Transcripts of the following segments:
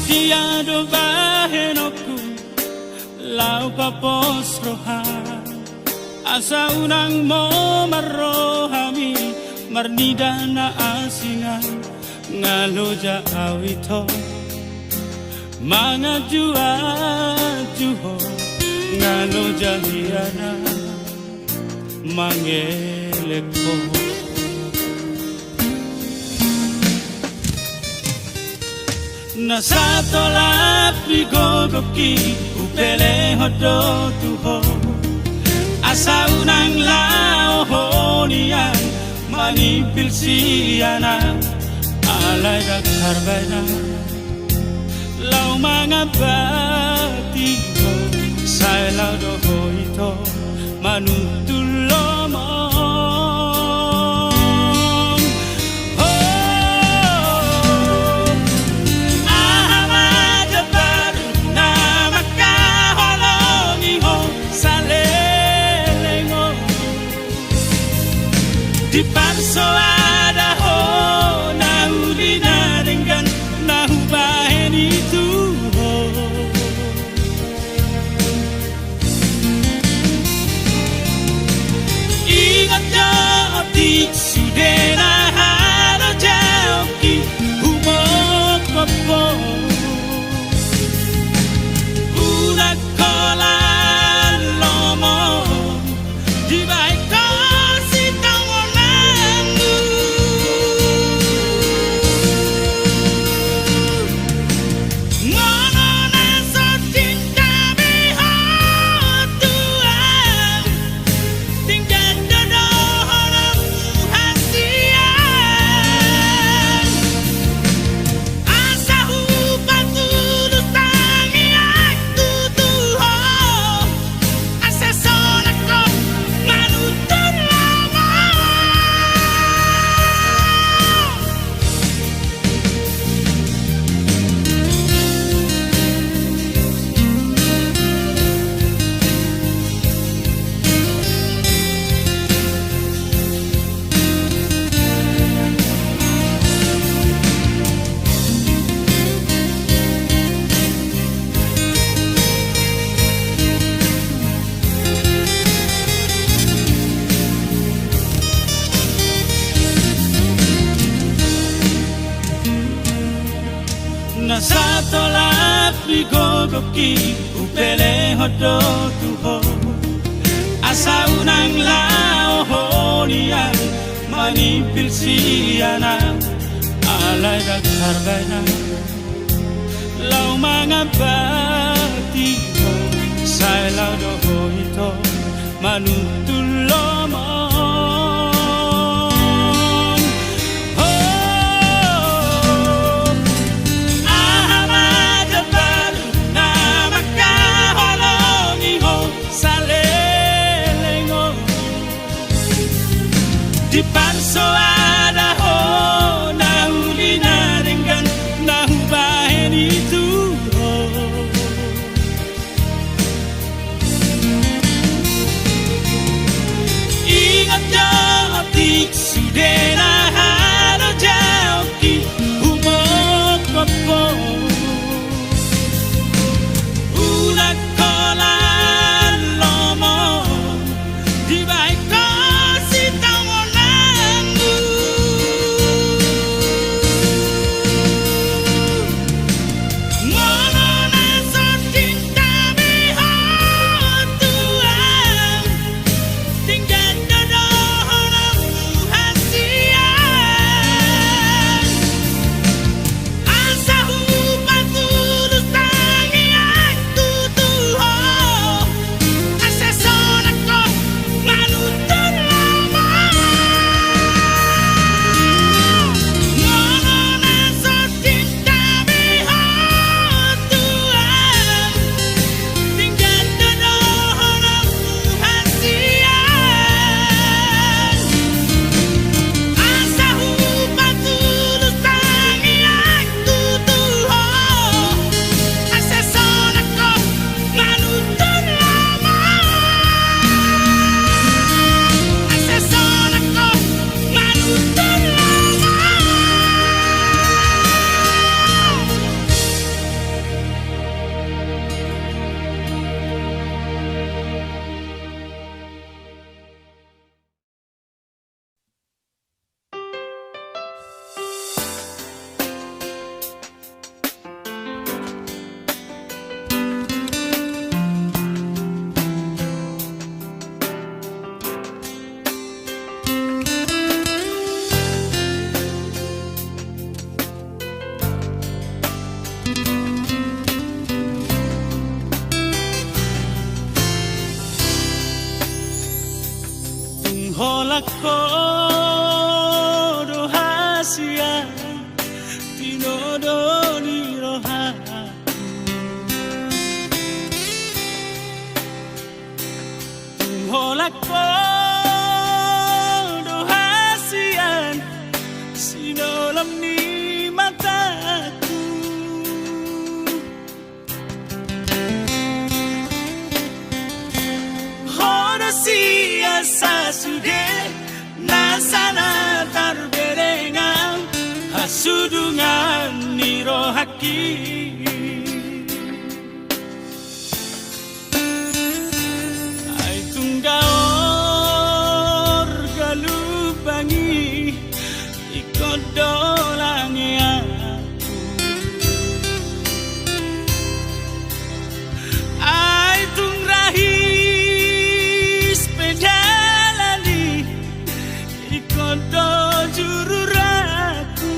dia do bahenoku lau papos rohan asa unang mo marohami marnida na asingan ngaloja awito mga juho ngaloja hiana mangeleko nasa tolap ligogoki upele hodo tuho asa unang laohonian manipil siyana alay karbana lau mga batiho sa lau doho ito manutulo mo di panso ada ho na uli na dengan na hubahin itu ho ingat jauh sudah na haro jauh ki humok papo unak kolan lomo di baik nasa tolap ligogoki upele hodo tuho asa unang laohonian manipil siyana alay karbana lau mga batiho sa lau doho ito manutulo mo di panso ada ho na uli na dengan na hubahin itu ho kodo hasia tinodoni rohaku tunghola kodo hasian sinolam ni mataku hodo sia sasude nasana tarberengan hasudungan ni rohaki ay tunggaor galubangi ikodolangi aku ay tungrahis pedalani ikodo jururaku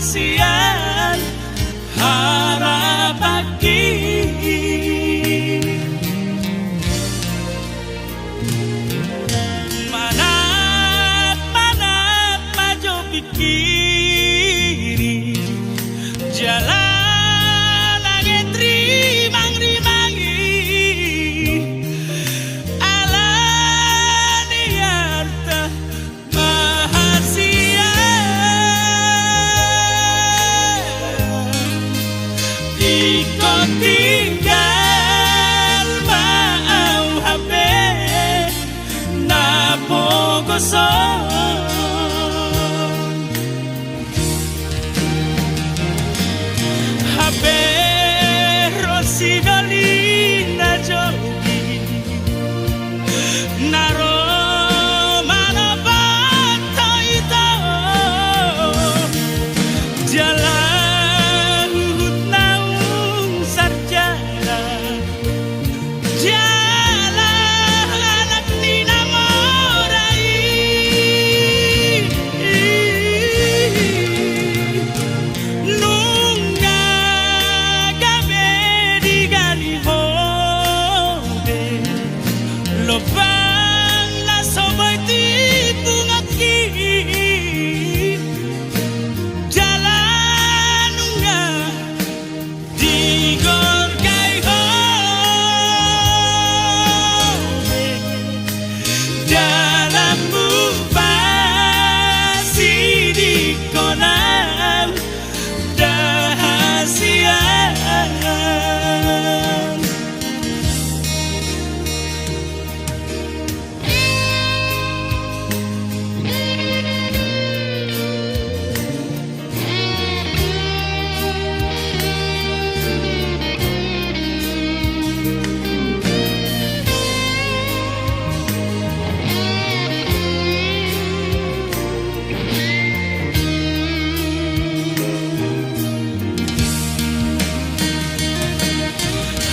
kasihan harap bagi manat maju pikiri jalan angin rimang-rimangi ala niarta mahasia ikut tinggal mau HP napo kosong HP Rosi Dolina Jogi Naro Manabato itu jalan naung sarjana jalan anak Nina Morai nunga gabe di gali hode lobang na soboy tipu ngaki jalan nunga di gorgai hode dalam bupasi di konang dahasian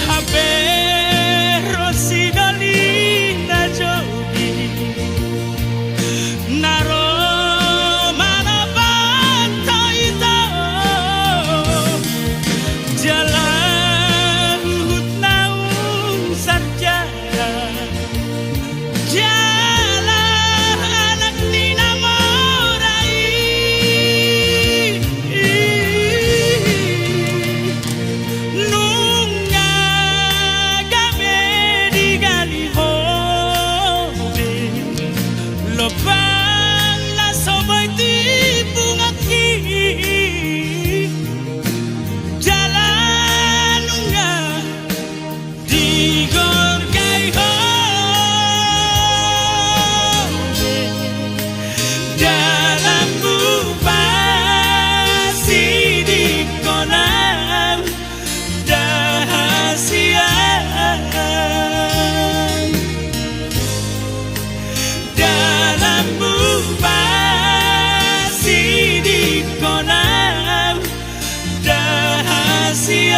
HP Rosi Dolina Jogi Naro Manabato itu jalan naung sarjana jalan anak Nina Morai nunga gabe di gali hode lobang na soboy tipu ngaki jalan nunga di gorgai hode dalam bupasi di konang dahasian dalam bupasi di konang dahasian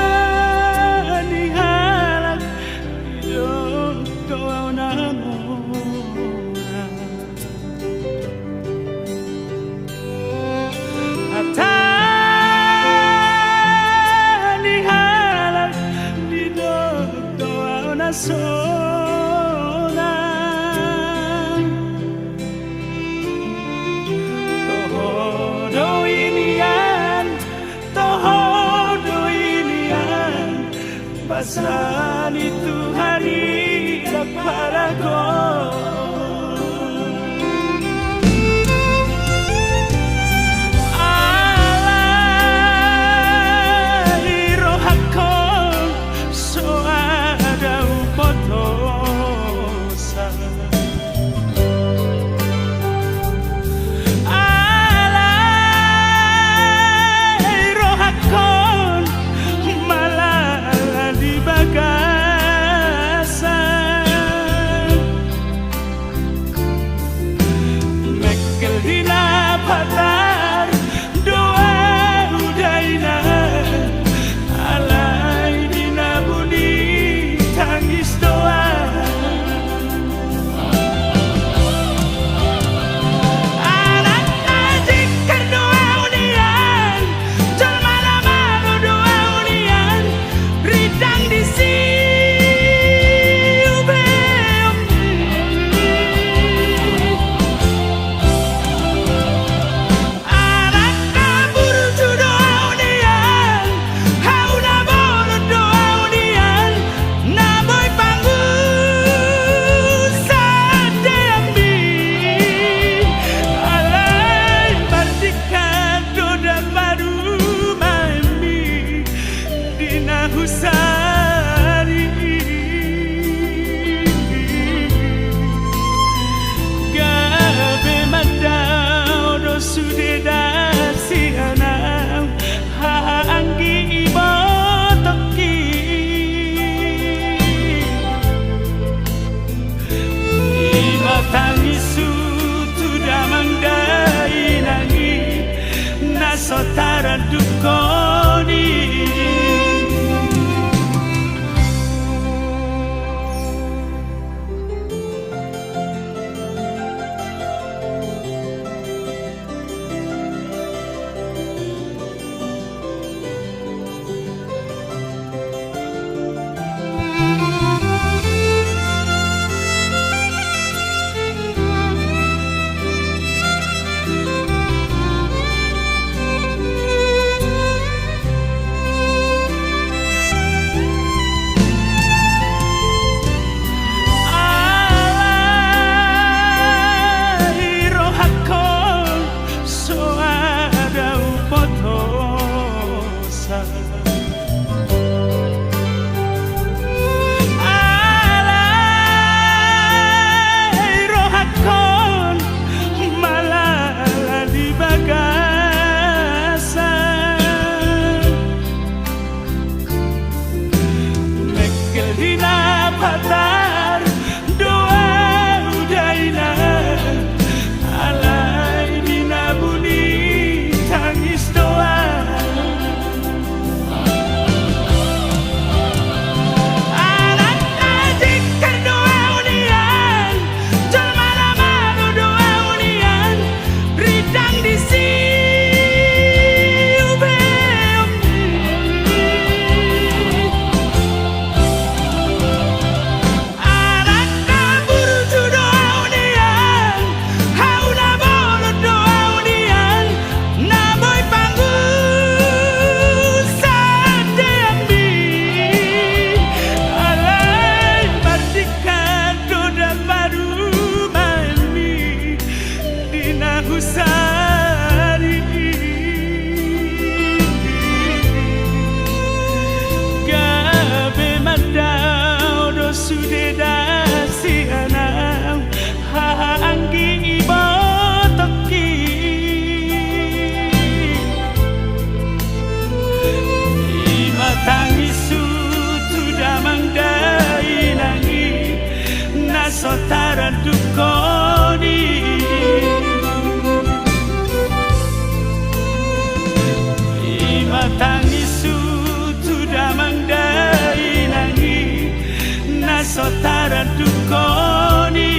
Hatani halak hidup kau namura Hatani halak hidup kau nasonan Toho inian pasan itu hari padaku dukoni. Sotara dukoni, imatangi sutu damang dai nangi, na sotara dukoni.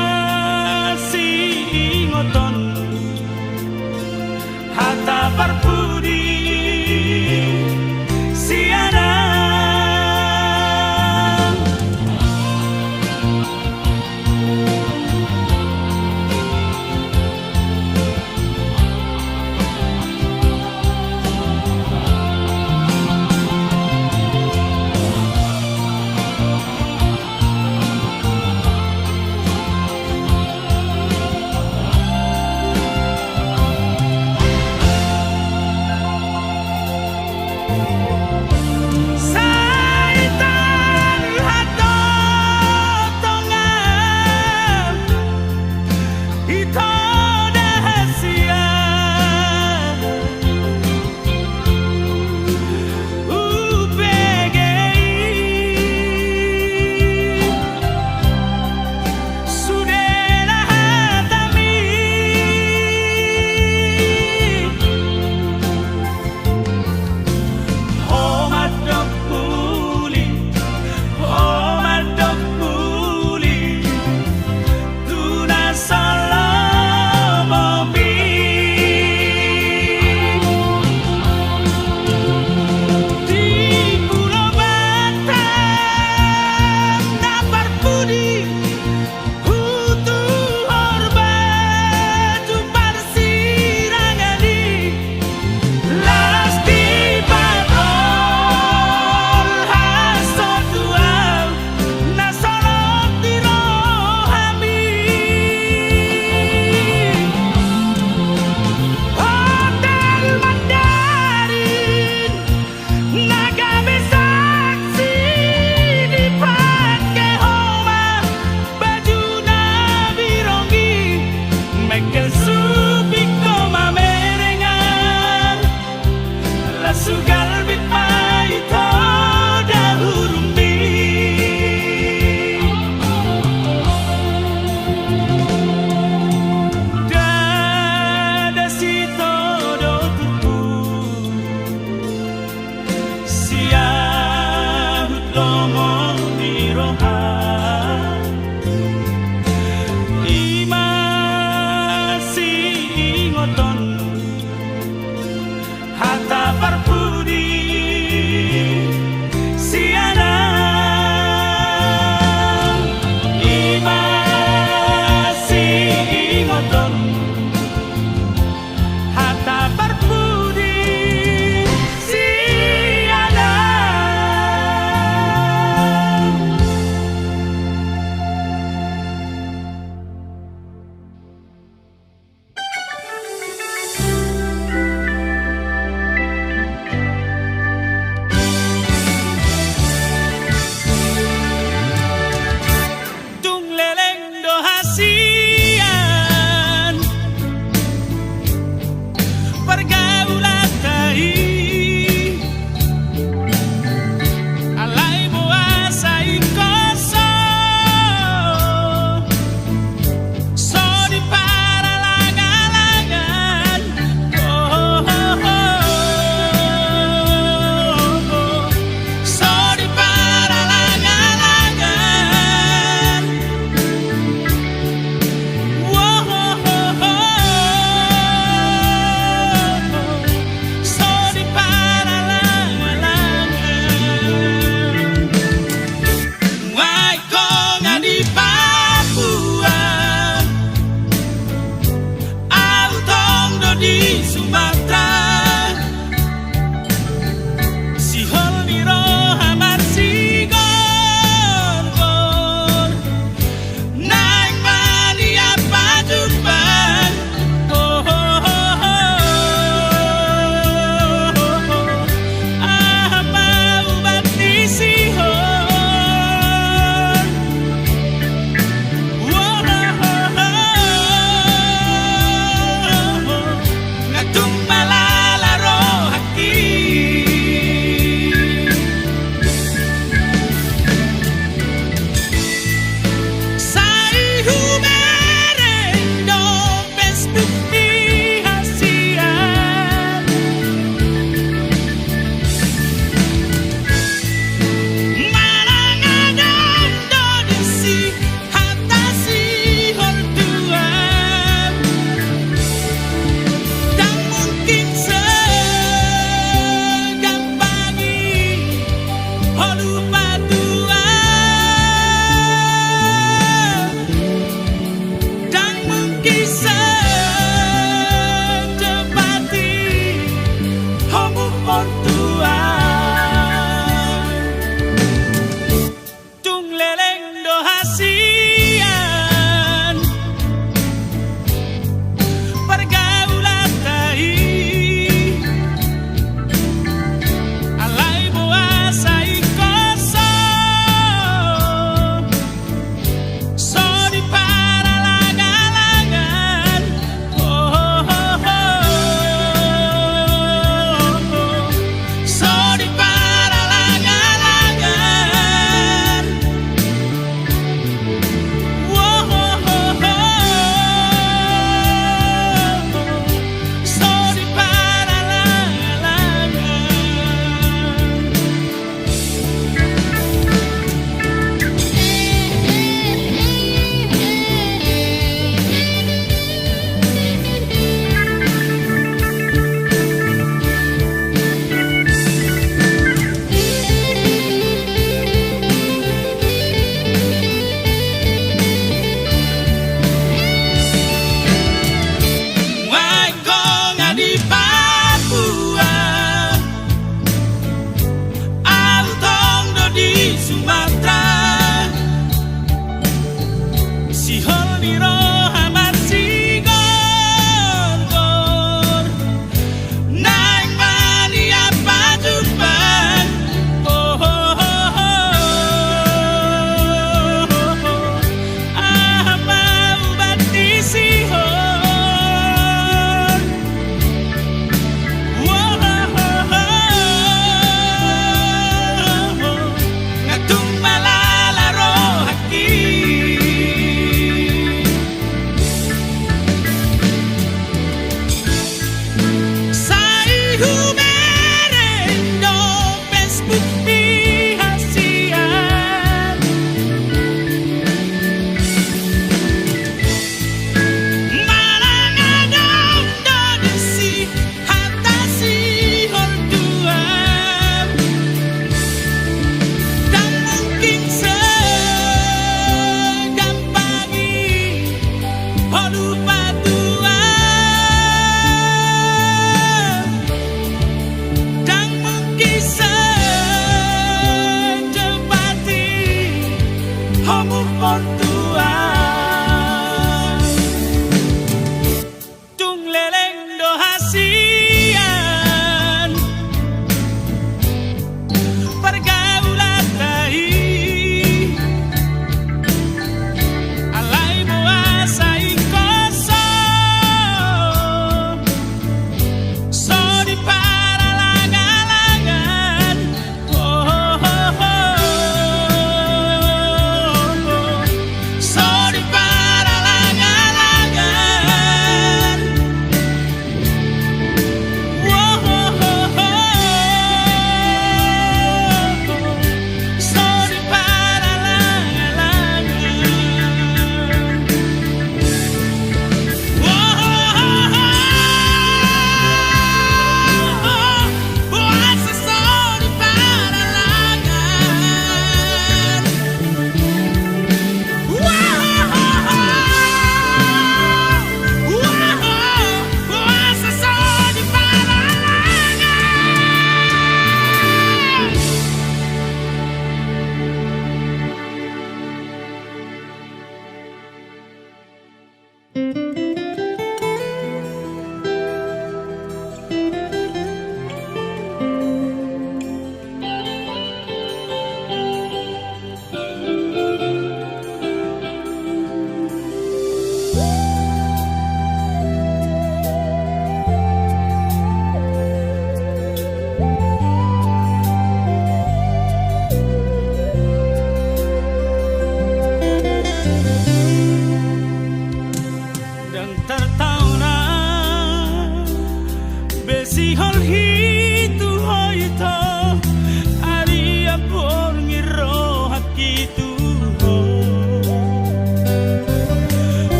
Imasi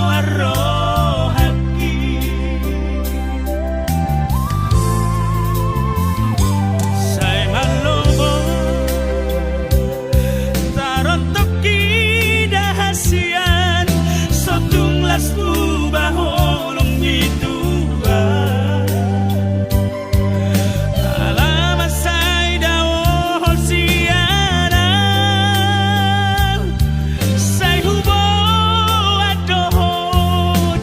arrohaki Say malobo Tarontok kidahasian Sotunglas bahulong didua Alamat say daw siana Say hubo adohon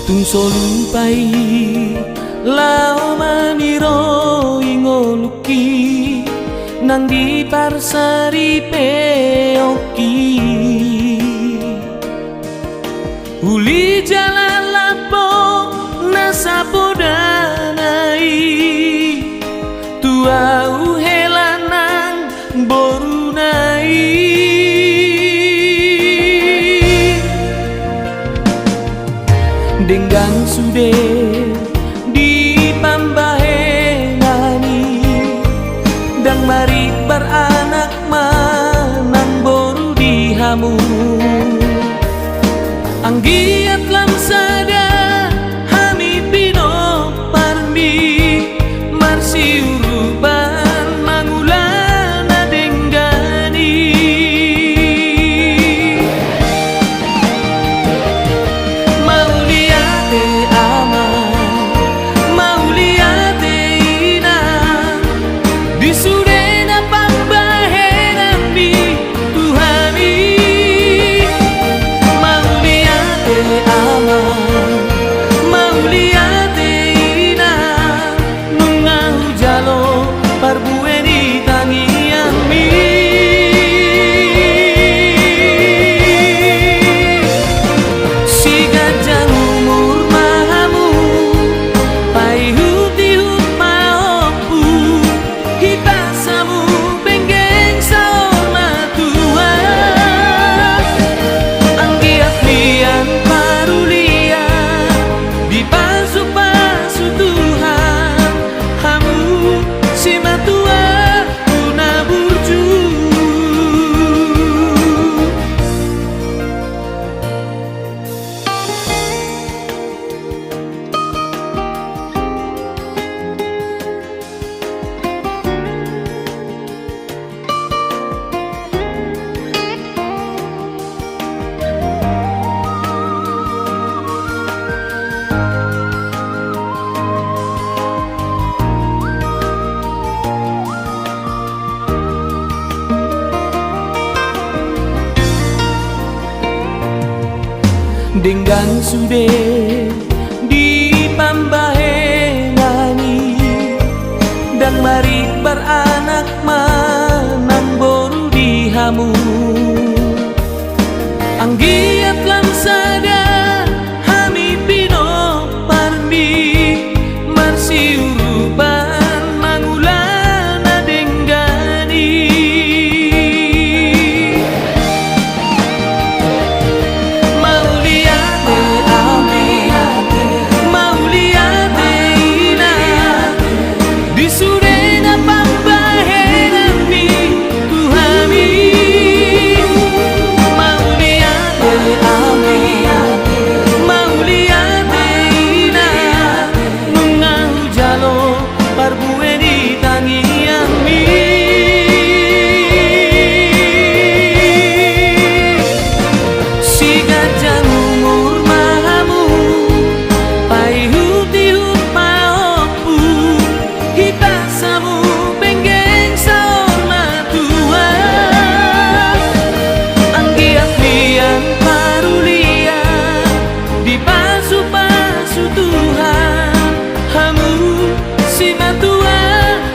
tung solupai lao maniro ingoluki nang di parsari peoki uli jalan lapo nasapo danai tua uhelanang borunai denggang sude di pambahenani dan mari beranak manang boru di hamu anggiat lam sada hami pino parmi marsi uruban mangulana denggani mauliate aman mauliate ina disudena pambahenami Tuhani mauliate aman mauliate ina nungahu jalo parbueni tangian mi si gajah umur mahamu pai huti hut maopu hibasamu benggeng saoma tua anggiat lian parulia di pasu-pasu Tuhan hamu si matua tuna burju denggang sude di pambahenani dan mari beranak manang boru di hamu anggiat lam sada hami pino parmi marsi uruban mangulana denggani mauliate mauliate ina disudena pambahenami Tuhani mauliate mauliate ina nungahu jalo parbueni tangian mi si gajah umur mahamu pai huti hut maopu hibasamu benggeng saorma tua anggiat lian parulia di pasu-pasu Tuhan hamu si matua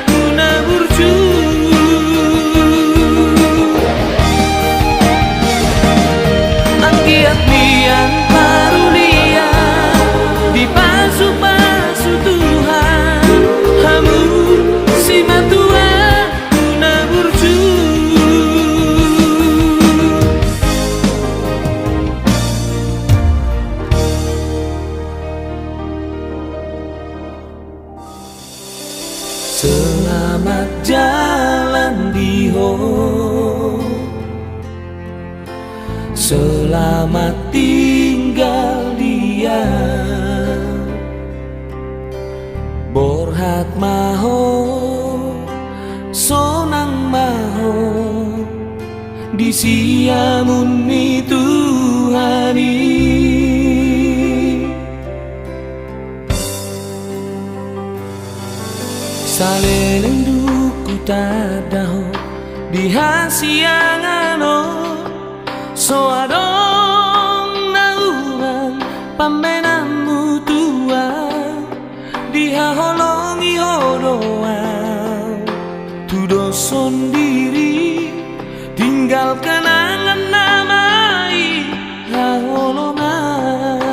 tuna burju anggiat lian parulia di pasu-pasu Tuhan hamu si matua tuna burju selamat jalan diho selamat tinggal dia borhat maho sonang maho di siamun mi Tuhani saleleng duku tadaho di hasiangano so adong naurang pambenamu haholongi hodoan tudo sendiri tinggal kenangan namai haholongan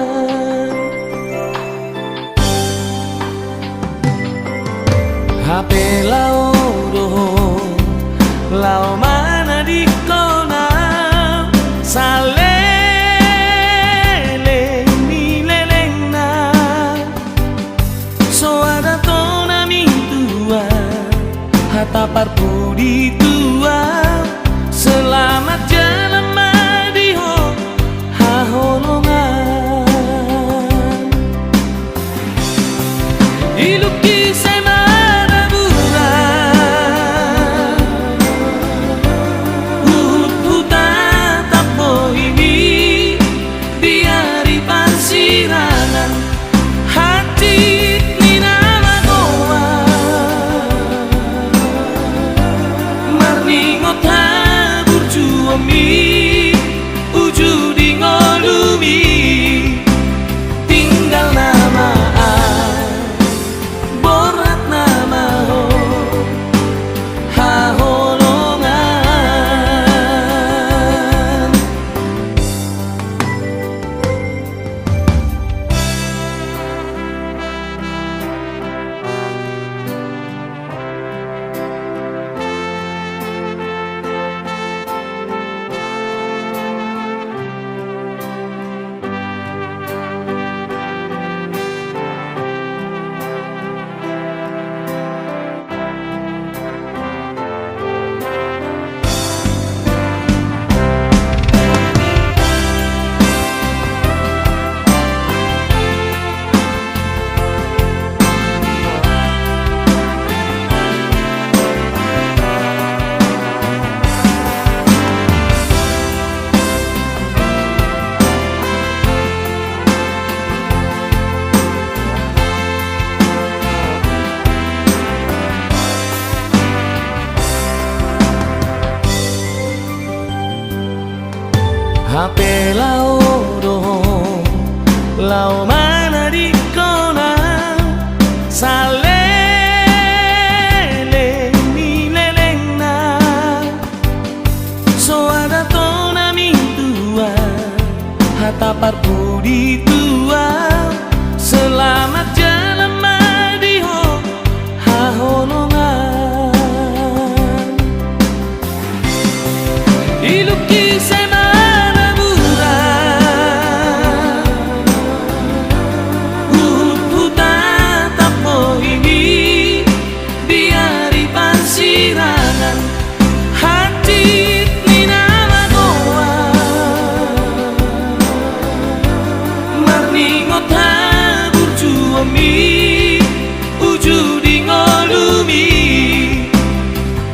HP lao doho lao mana di kona salele mi lelengna so ada tona mi tua hatapar pudi tua selamat jalan madiho haholongan iluki HP lao doho lao mana di kona salele mi lelengna so ada tona mi tua hatapar pudi tua selamat jalan madiho haholongan iluki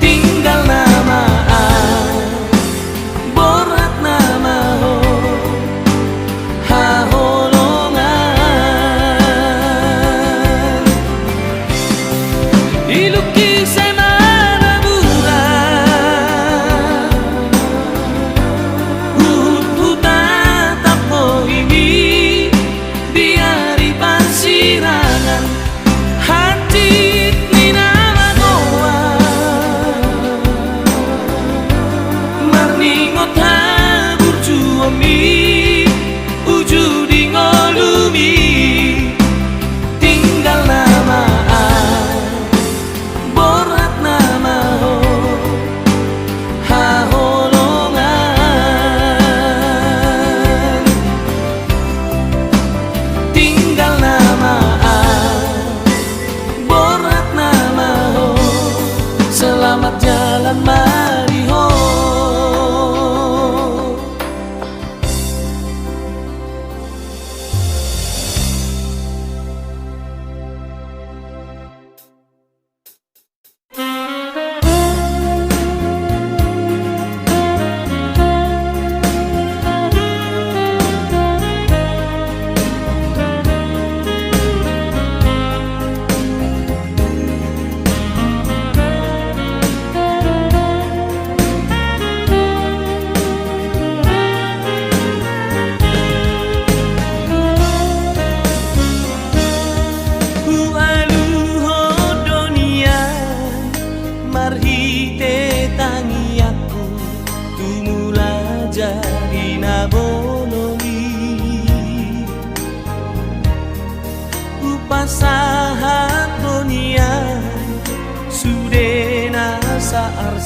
tinggal nama borat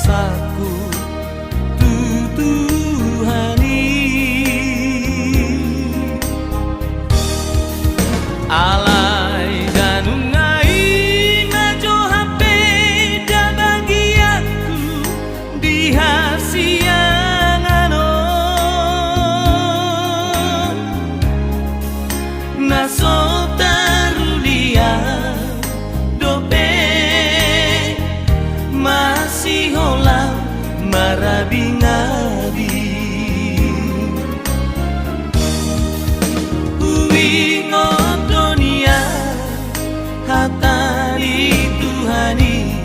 rasaku tutuhani alai danungai najo HP da bagianku di hasiangano naso tarulia dope masih holang marabingabi uingot dunia hatari Tuhani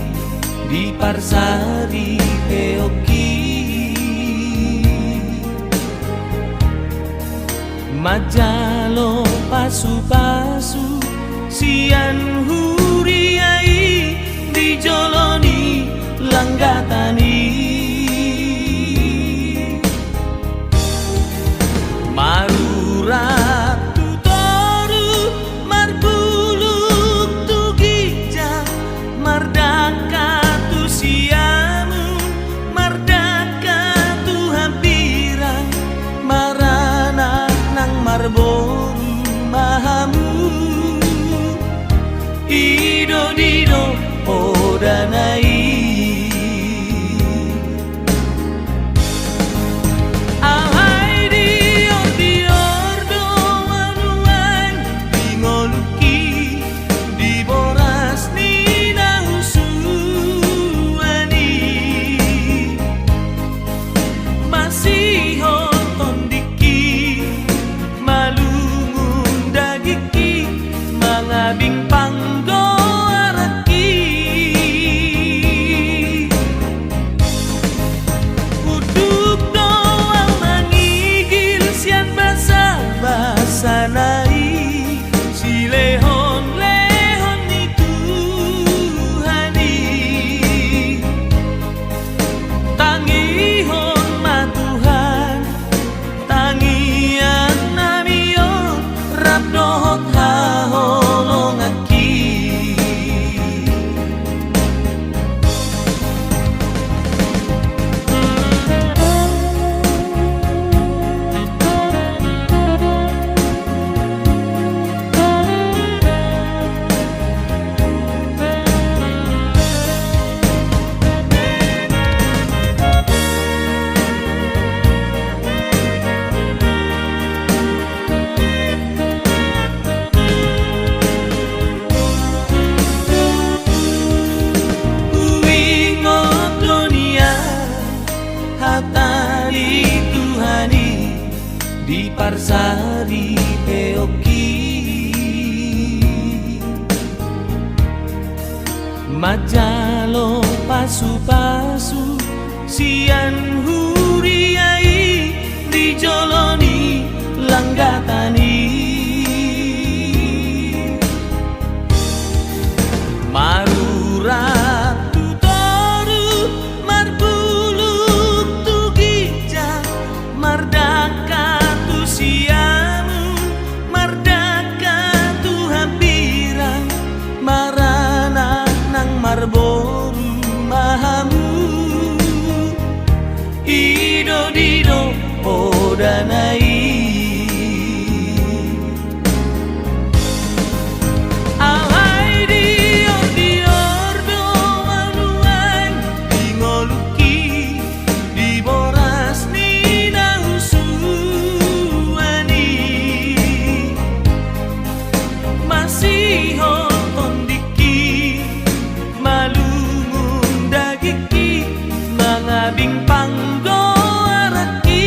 di parsari peoki majalo pasu-pasu sian huriai dijoloni langgatani marurat tutoru marbuluk tu gijang mardaka tu siamu mardaka tu hampirang marana nang marboru mahamu ido dido odanai mangabing panggo araki uduk doang mangigil sian basa-basa nai si lehon-lehon itu hani tangihon matuhan tangian namion rabdohot hahon hatari Tuhani di parsari peoki majalo pasu-pasu sian huriai dijoloni langgatani marurat tutoru marbuluk tu gijang mardaka tu siamu mardaka tu hampirang marana nang marboru mahamu ido dido odanai mangabing panggo araki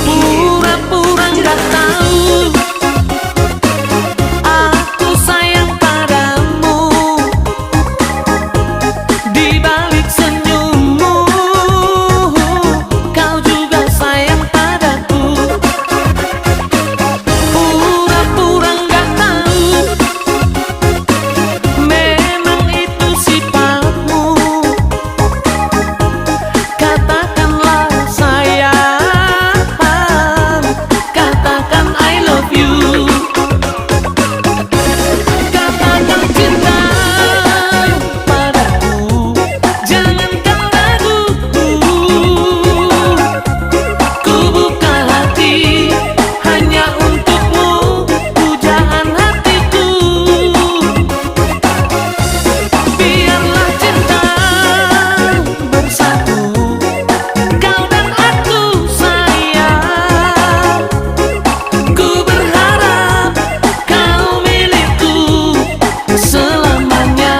Pura-pura nggak tahu aku sayang padamu. Di balik senyummu kau juga sayang padaku. Pura-pura nggak tahu memang itu sifatmu. Katakanlah sayang, katakan I love you. Katakan cinta padaku, jangan kau ragu. Ku buka hati hanya untukmu, pujaan hatiku. Biarlah cinta bersatu, kau dan aku sayang. Ku berharap kau milikku selamanya.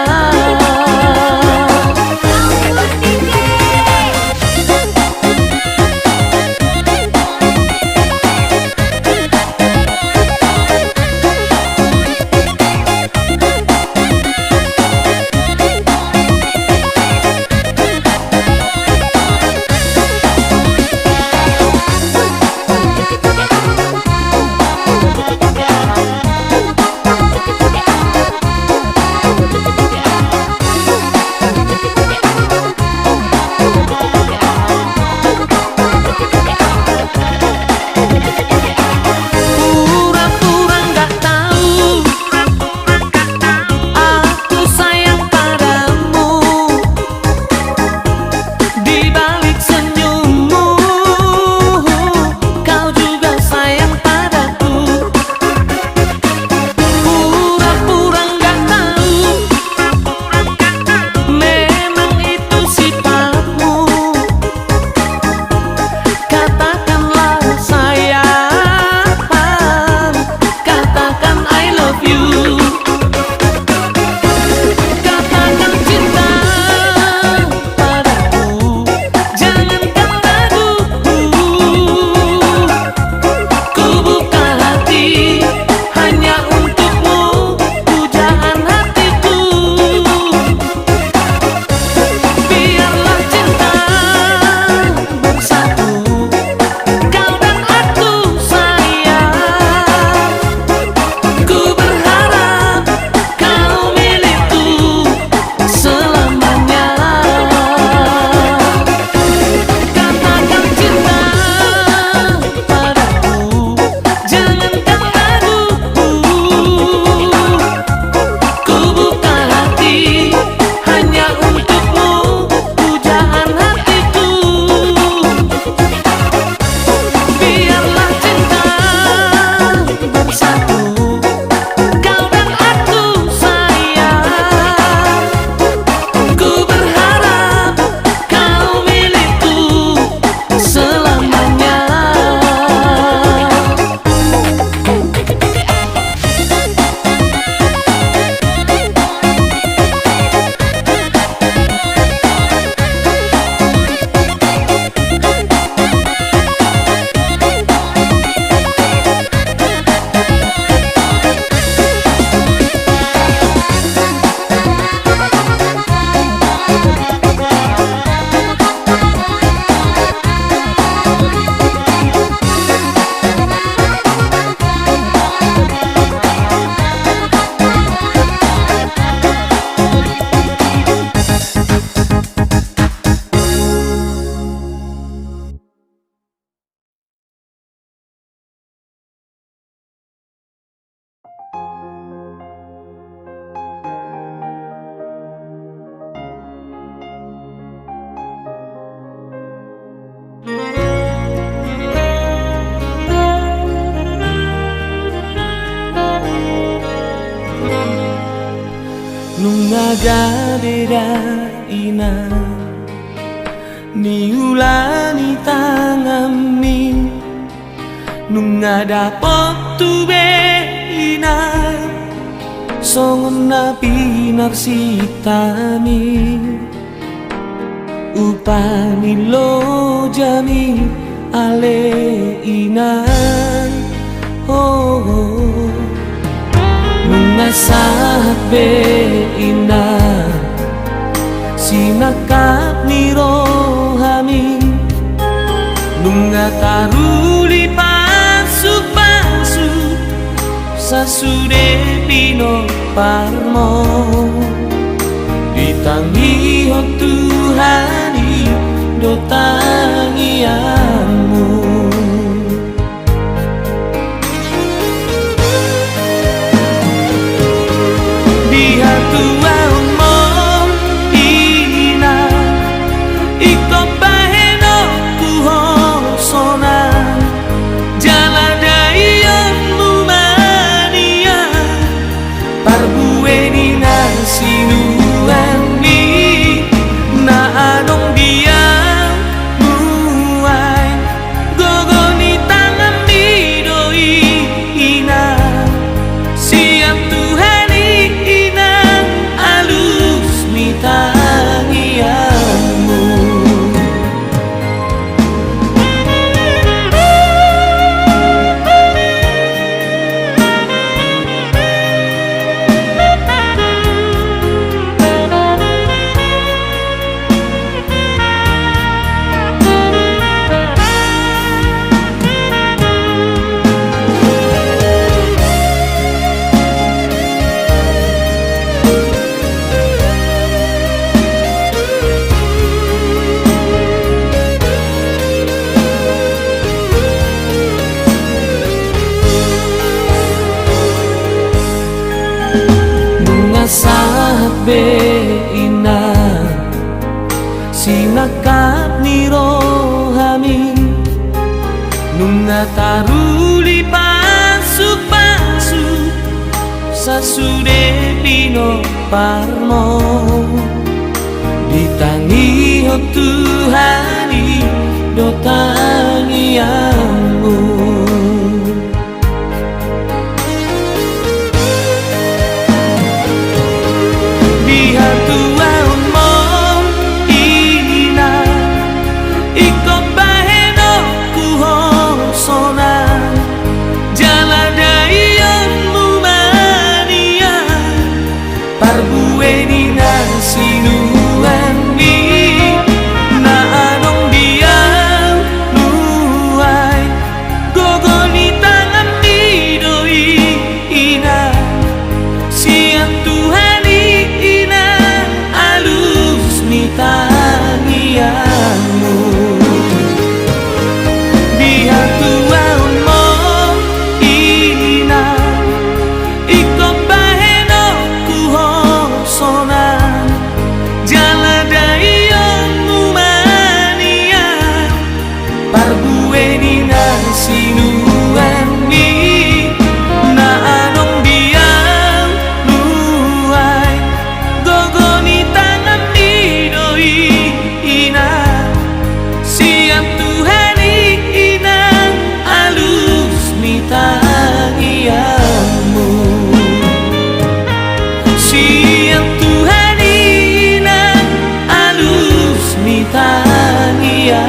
Pura-pura nggak tahu aku sayang padamu. Di balik senyummu kau juga sayang padaku. Pura-pura nggak tahu memang itu sifatmu. Katakanlah sayang, katakan I love you. Katakan cinta padaku, jangan kau ragu. Ku buka hati hanya untukmu, pujaan hatiku. Biarlah cinta bersatu, kau dan aku sayang. Ku berharap kau milikku selamanya. Katakan cinta padaku, jangan kau ragu. Ku buka hati hanya untukmu, pujaan hatiku. Biarlah cinta bersatu, kau dan aku sayang. Ku berharap kau milikku selamanya. Nungagadera ina ni ulani tangami nungada potu be ina songon nabi narsitani upani lo jami ale inan mengasah be inan sinakap ni rohami nunga taruli pasuk sasude pino parmo ditangi ho Tuhani do tangianmu dia tua umum ina iko baheno kuho sonan jaladaianmu mania parbueni nasinuani na anong dia muai gogoni tangan midoi ina siap Tuhani inang alus mitangianmu sabe ina sinakap ni rohami nunga taruli pasuk sasude pino parmo ditangi ho Tuhani do tangianmu parbueni nasinuani na anong dia muai gogoni tangan midoi ina siang Tuhani ina alus mitangianmu dia tua umum ina iko baheno kuho sonan jaladaianmu mania parbueni nasinuani na anong dia muai gogoni tangan midoi ina siap Tuhani inang alus mitangianmu siang Tuhani inang alus mitangianmu.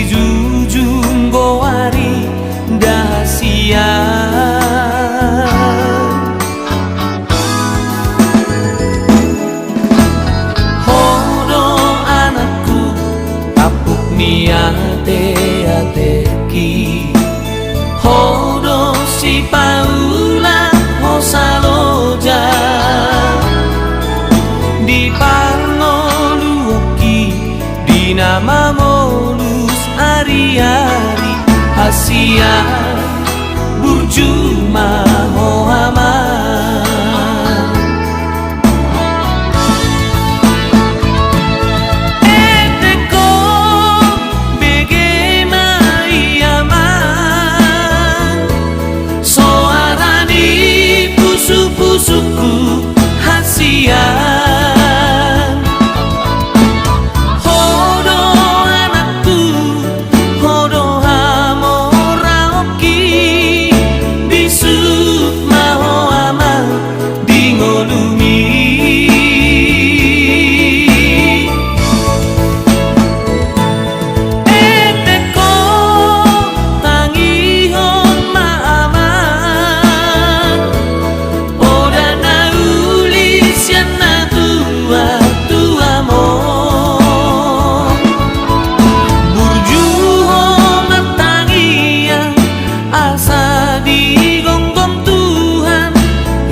jujung goari dahasia. Hodo anakku kapuk niate ateki, hodo si paula hosaloja di parngoluki di nama molus ari-ari Asia burjuma hoaman. Eteko bagaimana iaman soarani pusu-pusuku hasian. Hodo anakku, hodo hamoraoki, bisuk maho amal dingolumi. Eteko tangihon maaman, oda naulis yan na tua mo. Burjuho matangian asa digonggong Tuhan,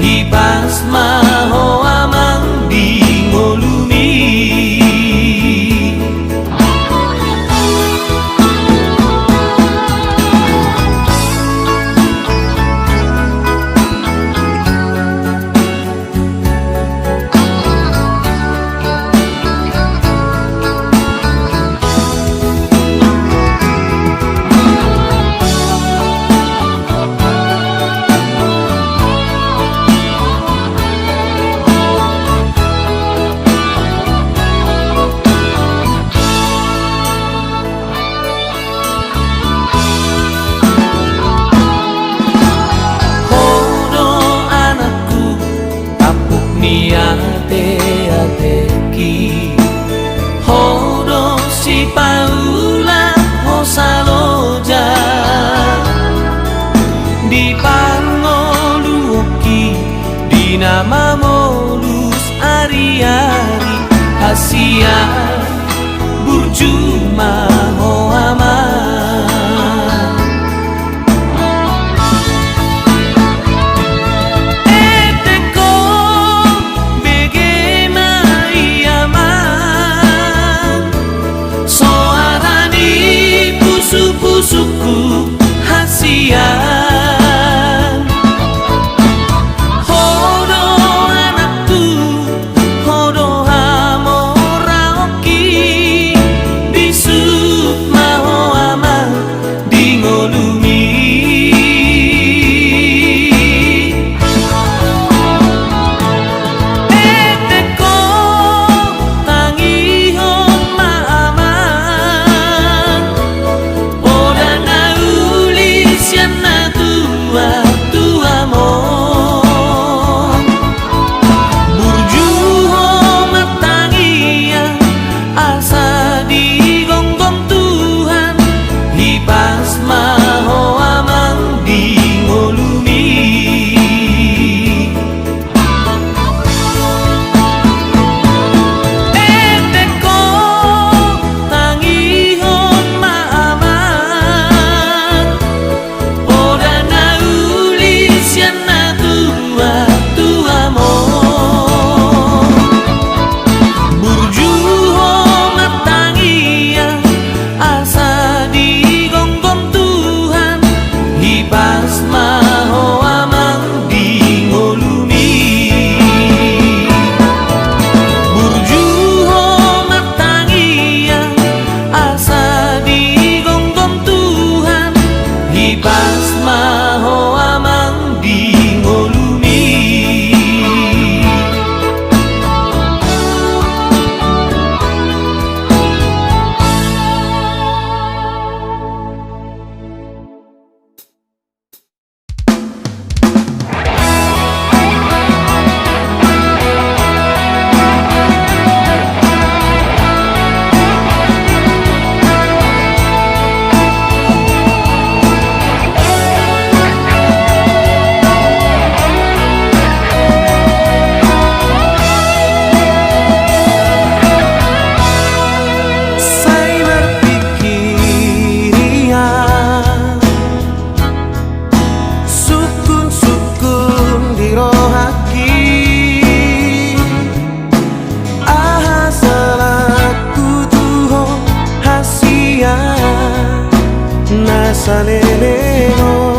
hibas maho amang dingolumi. Hodo anakku kapuk niate ateki, hodo si paula hosaloja di parngoluki di nama molus ari-ari Asia burjuma hoaman. Eteko bagaimana iaman soarani pusu-pusuku hasian. Hodo anakku, hodo hamoraoki, bisuk maho amal dingolumi. Eteko tangihon maaman, oda naulis yan na されれの